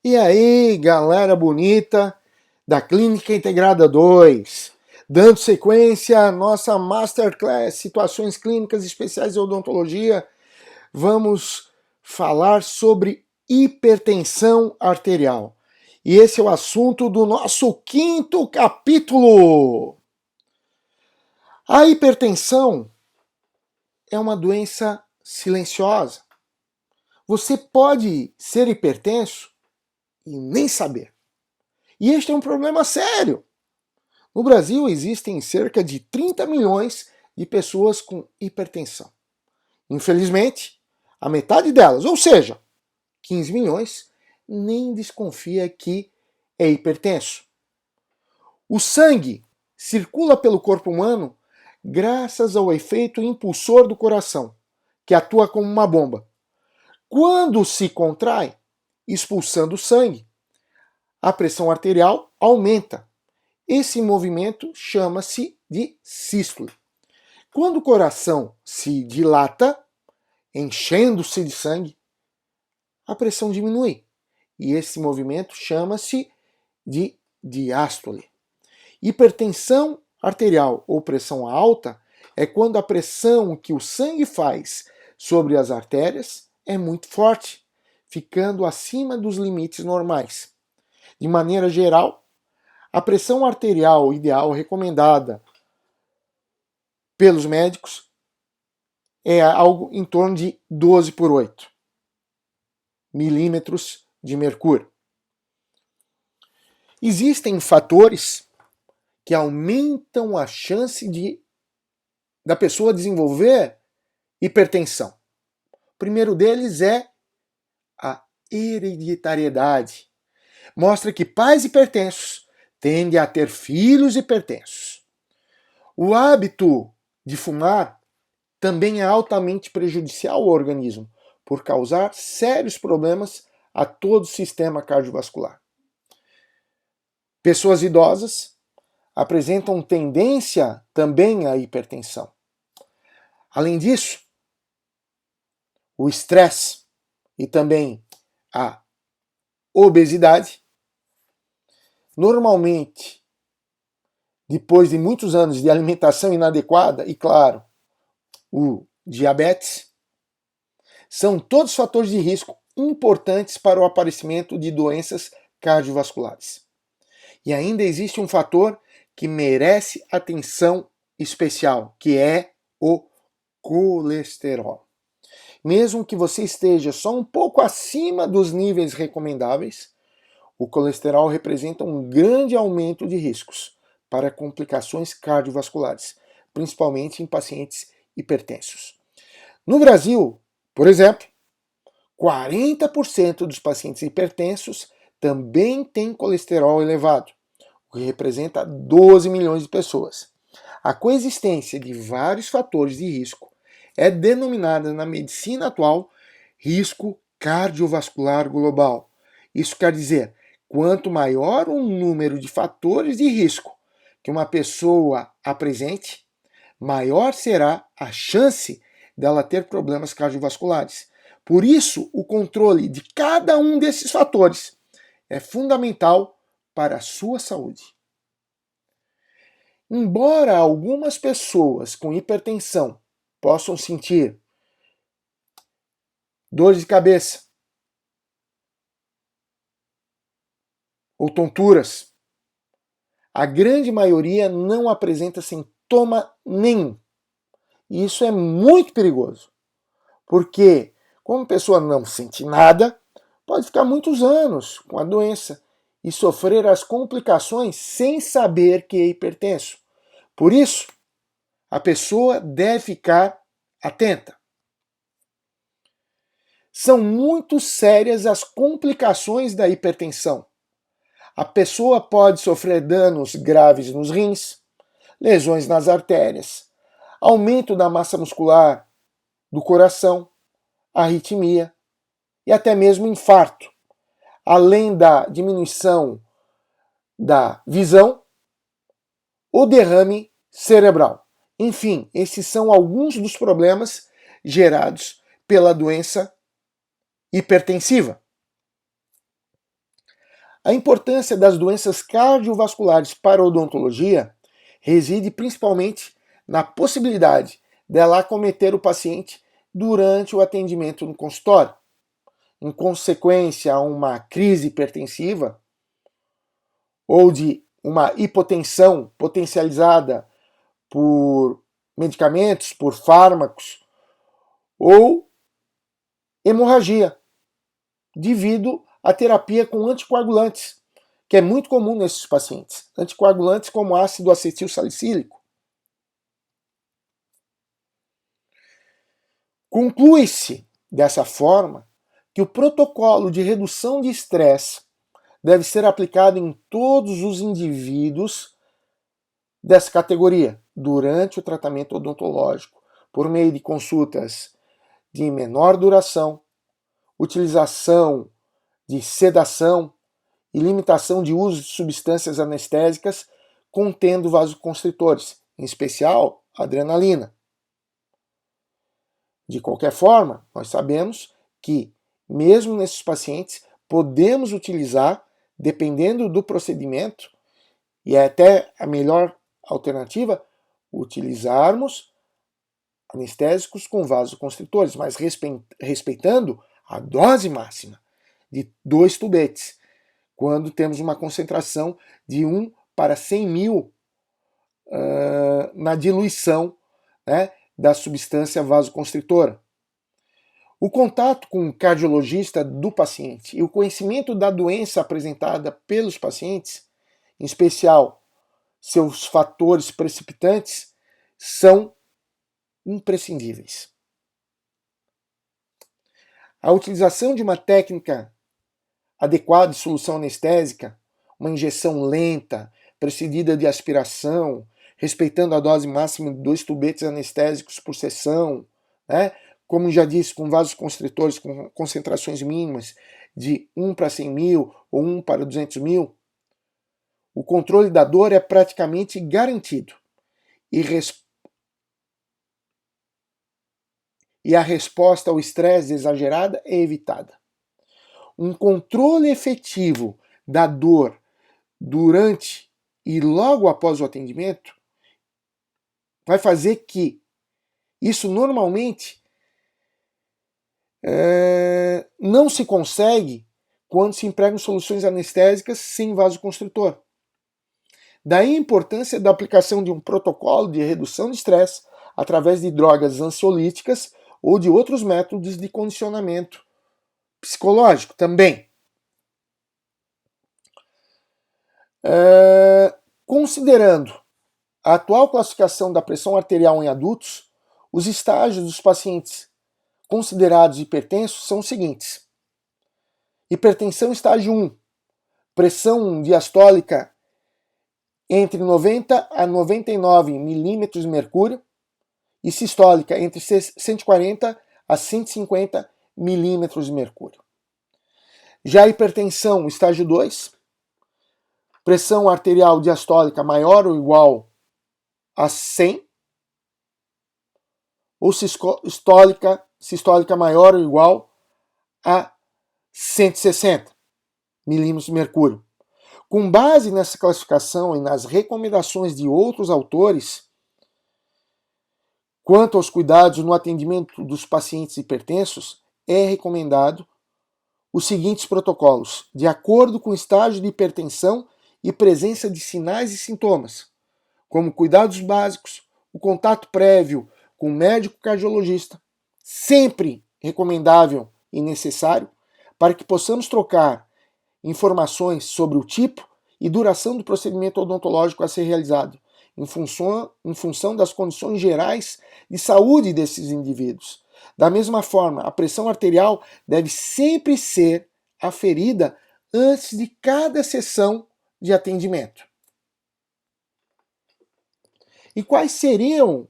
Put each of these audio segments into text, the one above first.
E aí, galera bonita da Clínica Integrada 2, dando sequência à nossa Masterclass Situações Clínicas Especiais de Odontologia, vamos falar sobre hipertensão arterial. E esse é o assunto do nosso quinto capítulo. A hipertensão é uma doença silenciosa. Você pode ser hipertenso e nem saber. E este é um problema sério. No Brasil existem cerca de 30 milhões de pessoas com hipertensão. Infelizmente, a metade delas, ou seja, 15 milhões, nem desconfia que é hipertenso. O sangue circula pelo corpo humano graças ao efeito impulsor do coração, que atua como uma bomba. Quando se contrai, expulsando sangue, a pressão arterial aumenta. Esse movimento chama-se de sístole. Quando o coração se dilata, enchendo-se de sangue, a pressão diminui. E esse movimento chama-se de diástole. Hipertensão arterial ou pressão alta é quando a pressão que o sangue faz sobre as artérias é muito forte, ficando acima dos limites normais. De maneira geral, a pressão arterial ideal recomendada pelos médicos é algo em torno de 12/8 milímetros de mercúrio. Existem fatores que aumentam a chance da pessoa desenvolver hipertensão. O primeiro deles é a hereditariedade. Mostra que pais hipertensos tendem a ter filhos hipertensos. O hábito de fumar também é altamente prejudicial ao organismo, por causar sérios problemas a todo o sistema cardiovascular. Pessoas idosas apresentam tendência também à hipertensão. Além disso, o estresse e também a obesidade, normalmente, depois de muitos anos de alimentação inadequada e, claro, o diabetes, são todos fatores de risco importantes para o aparecimento de doenças cardiovasculares. E ainda existe um fator que merece atenção especial, que é o colesterol. Mesmo que você esteja só um pouco acima dos níveis recomendáveis, o colesterol representa um grande aumento de riscos para complicações cardiovasculares, principalmente em pacientes hipertensos. No Brasil, por exemplo, 40% dos pacientes hipertensos também têm colesterol elevado, o que representa 12 milhões de pessoas. A coexistência de vários fatores de risco é denominada na medicina atual risco cardiovascular global. Isso quer dizer, quanto maior o número de fatores de risco que uma pessoa apresente, maior será a chance dela ter problemas cardiovasculares. Por isso, o controle de cada um desses fatores é fundamental para a sua saúde. Embora algumas pessoas com hipertensão possam sentir dor de cabeça ou tonturas, a grande maioria não apresenta sintoma nenhum. E isso é muito perigoso, porque como a pessoa não sente nada, pode ficar muitos anos com a doença e sofrer as complicações sem saber que é hipertenso. Por isso, a pessoa deve ficar atenta. São muito sérias as complicações da hipertensão. A pessoa pode sofrer danos graves nos rins, lesões nas artérias, aumento da massa muscular do coração, arritmia e até mesmo infarto, além da diminuição da visão ou derrame cerebral. Enfim, esses são alguns dos problemas gerados pela doença hipertensiva. A importância das doenças cardiovasculares para a odontologia reside principalmente na possibilidade dela acometer o paciente durante o atendimento no consultório. Em consequência a uma crise hipertensiva ou de uma hipotensão potencializada por medicamentos, por fármacos, ou hemorragia, devido à terapia com anticoagulantes, que é muito comum nesses pacientes. Anticoagulantes como ácido acetil salicílico. Conclui-se, dessa forma, que o protocolo de redução de estresse deve ser aplicado em todos os indivíduos dessa categoria durante o tratamento odontológico, por meio de consultas de menor duração, utilização de sedação e limitação de uso de substâncias anestésicas contendo vasoconstritores, em especial adrenalina. De qualquer forma, nós sabemos que, mesmo nesses pacientes, podemos utilizar, dependendo do procedimento, e é até a melhor alternativa, utilizarmos anestésicos com vasoconstritores, mas respeitando a dose máxima de 2 tubetes, quando temos uma concentração de 1 para 100 mil na diluição, né, da substância vasoconstritora. O contato com o cardiologista do paciente e o conhecimento da doença apresentada pelos pacientes, em especial seus fatores precipitantes, são imprescindíveis. A utilização de uma técnica adequada de solução anestésica, uma injeção lenta, precedida de aspiração, respeitando a dose máxima de 2 tubetes anestésicos por sessão, né? Como já disse, com vasoconstritores com concentrações mínimas de 1 para 100 mil ou 1 para 200 mil, o controle da dor é praticamente garantido e a resposta ao estresse exagerada é evitada. Um controle efetivo da dor durante e logo após o atendimento vai fazer que isso normalmente não se consegue quando se empregam soluções anestésicas sem vasoconstritor. Daí a importância da aplicação de um protocolo de redução de estresse através de drogas ansiolíticas ou de outros métodos de condicionamento psicológico também. Considerando a atual classificação da pressão arterial em adultos, os estágios dos pacientes considerados hipertensos são os seguintes: hipertensão estágio 1, pressão diastólica entre 90 a 99 milímetros de mercúrio e sistólica entre 140 a 150 milímetros de mercúrio. Já a hipertensão estágio 2, pressão arterial diastólica maior ou igual a 100 ou sistólica maior ou igual a 160 milímetros de mercúrio. Com base nessa classificação e nas recomendações de outros autores quanto aos cuidados no atendimento dos pacientes hipertensos, é recomendado os seguintes protocolos, de acordo com o estágio de hipertensão e presença de sinais e sintomas, como cuidados básicos, o contato prévio com o médico cardiologista, sempre recomendável e necessário, para que possamos trocar informações sobre o tipo e duração do procedimento odontológico a ser realizado, em função das condições gerais de saúde desses indivíduos. Da mesma forma, a pressão arterial deve sempre ser aferida antes de cada sessão de atendimento. E quais seriam,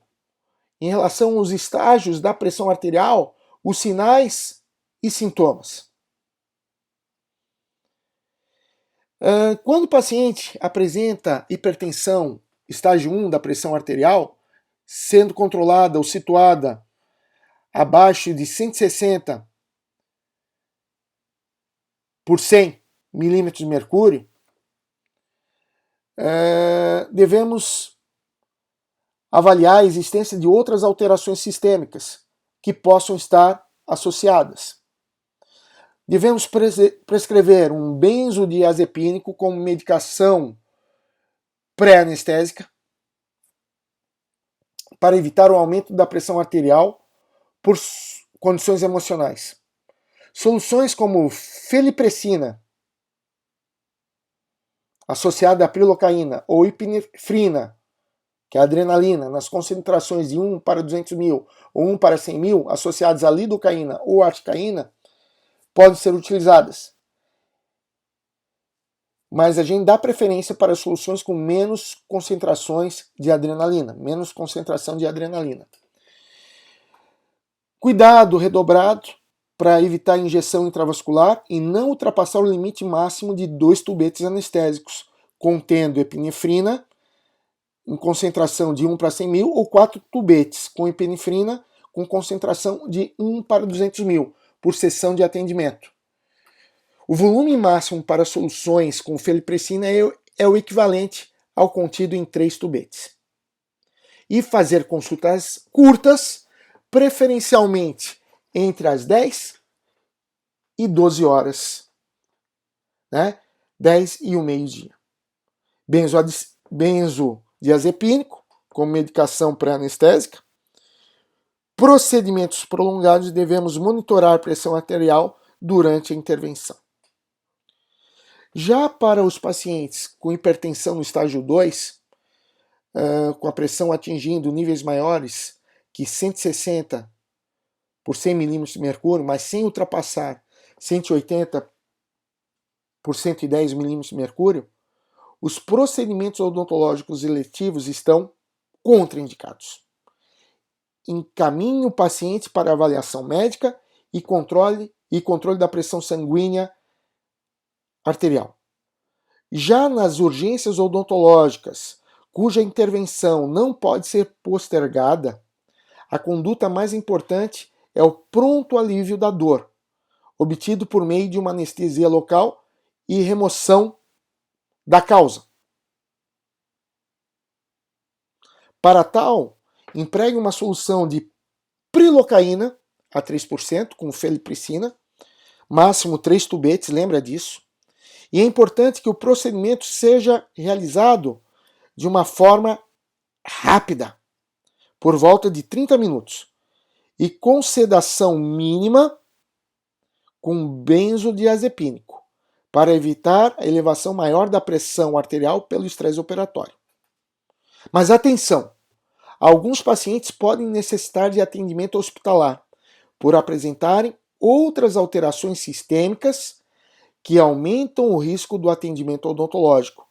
em relação aos estágios da pressão arterial, os sinais e sintomas? Quando o paciente apresenta hipertensão estágio 1 da pressão arterial, sendo controlada ou situada abaixo de 160 por 100 milímetros de mercúrio, devemos avaliar a existência de outras alterações sistêmicas que possam estar associadas. Devemos prescrever um benzodiazepínico como medicação pré-anestésica para evitar o aumento da pressão arterial por condições emocionais. Soluções como felipressina, associada à prilocaína, ou epinefrina, que é a adrenalina, nas concentrações de 1 para 200 mil ou 1 para 100 mil, associadas à lidocaína ou articaína, podem ser utilizadas. Mas a gente dá preferência para soluções com menos concentrações de adrenalina, menos concentração de adrenalina. Cuidado redobrado para evitar injeção intravascular e não ultrapassar o limite máximo de 2 tubetes anestésicos, contendo epinefrina em concentração de 1 para 100 mil ou 4 tubetes com epinefrina com concentração de 1 para 200 mil por sessão de atendimento. O volume máximo para soluções com felipressina é o equivalente ao contido em 3 tubetes. E fazer consultas curtas, preferencialmente entre as 10 e 12 horas, né? 10 e o meio-dia. Benzodiazepínico, como medicação pré-anestésica. Procedimentos prolongados, devemos monitorar a pressão arterial durante a intervenção. Já para os pacientes com hipertensão no estágio 2, com a pressão atingindo níveis maiores que 160 por 100 milímetros de mercúrio, mas sem ultrapassar 180 por 110 milímetros de mercúrio, os procedimentos odontológicos eletivos estão contraindicados. Encaminhe o paciente para avaliação médica e controle da pressão sanguínea arterial. Já nas urgências odontológicas, cuja intervenção não pode ser postergada, a conduta mais importante é o pronto alívio da dor, obtido por meio de uma anestesia local e remoção da causa. Para tal, empregue uma solução de prilocaína a 3% com felipressina, máximo 3 tubetes, lembra disso. E é importante que o procedimento seja realizado de uma forma rápida, por volta de 30 minutos, e com sedação mínima com benzodiazepínico, para evitar a elevação maior da pressão arterial pelo estresse operatório. Mas atenção! Alguns pacientes podem necessitar de atendimento hospitalar, por apresentarem outras alterações sistêmicas que aumentam o risco do atendimento odontológico.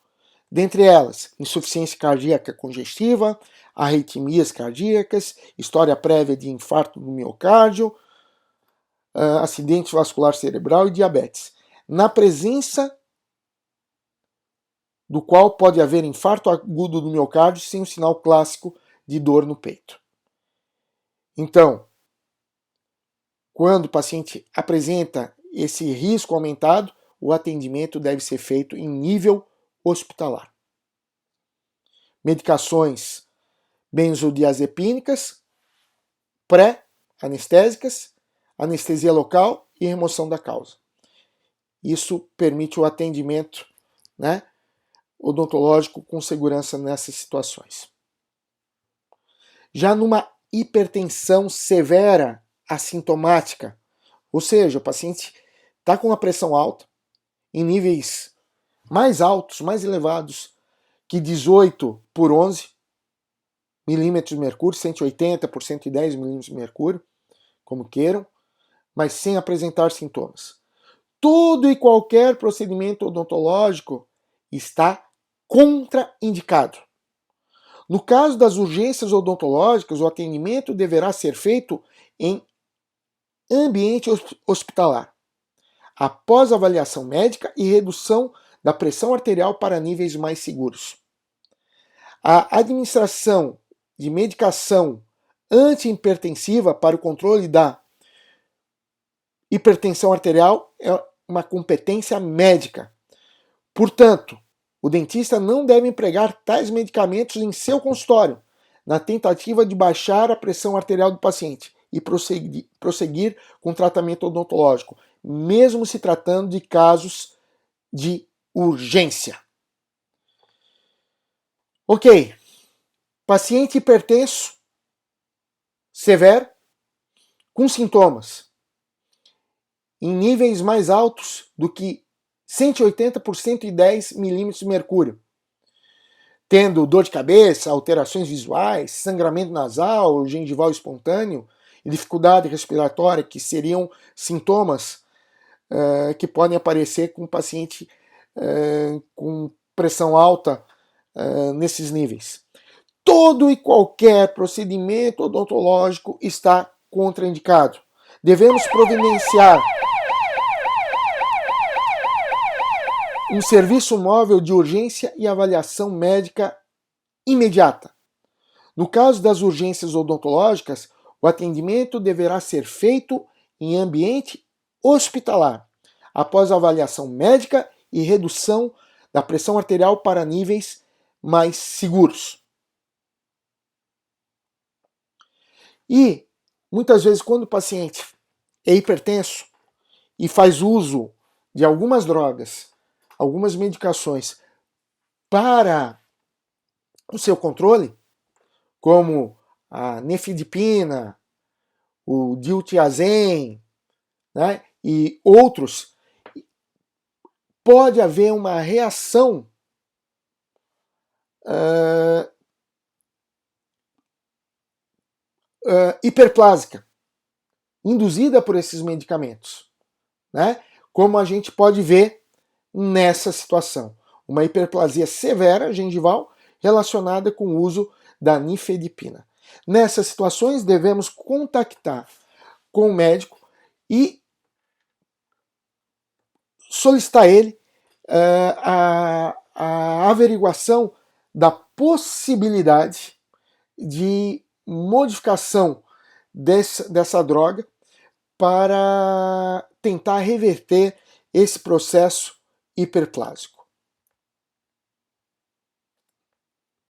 Dentre elas, insuficiência cardíaca congestiva, arritmias cardíacas, história prévia de infarto do miocárdio, acidente vascular cerebral e diabetes. Na presença do qual pode haver infarto agudo do miocárdio sem um sinal clássico de dor no peito. Então, quando o paciente apresenta esse risco aumentado, o atendimento deve ser feito em nível hospitalar. Medicações benzodiazepínicas, pré-anestésicas, anestesia local e remoção da causa. Isso permite o atendimento, né, odontológico com segurança nessas situações. Já numa hipertensão severa assintomática, ou seja, o paciente está com a pressão alta, em níveis mais altos, mais elevados que 18 por 11 milímetros de mercúrio, 180 por 110 milímetros de mercúrio, como queiram, mas sem apresentar sintomas. Todo e qualquer procedimento odontológico está contraindicado. No caso das urgências odontológicas, o atendimento deverá ser feito em ambiente hospitalar, após avaliação médica e redução da pressão arterial para níveis mais seguros. A administração de medicação antihipertensiva para o controle da hipertensão arterial é uma competência médica. Portanto, o dentista não deve empregar tais medicamentos em seu consultório, na tentativa de baixar a pressão arterial do paciente e prosseguir com o tratamento odontológico, mesmo se tratando de casos de urgência. Ok, paciente hipertenso severo com sintomas em níveis mais altos do que 180 por 110 milímetros de mercúrio, tendo dor de cabeça, alterações visuais, sangramento nasal, gengival espontâneo e dificuldade respiratória, que seriam sintomas que podem aparecer com o paciente com pressão alta nesses níveis. Todo e qualquer procedimento odontológico está contraindicado. Devemos providenciar um serviço móvel de urgência e avaliação médica imediata. No caso das urgências odontológicas, o atendimento deverá ser feito em ambiente hospitalar, após avaliação médica e redução da pressão arterial para níveis mais seguros. E, muitas vezes, quando o paciente é hipertenso e faz uso de algumas drogas, algumas medicações para o seu controle, como a nifedipina, o diltiazem, né, e outros, pode haver uma reação hiperplásica induzida por esses medicamentos, né? Como a gente pode ver nessa situação, uma hiperplasia severa gengival relacionada com o uso da nifedipina. Nessas situações, devemos contactar com o médico e solicitar ele a averiguação da possibilidade de modificação dessa droga para tentar reverter esse processo hiperplásico.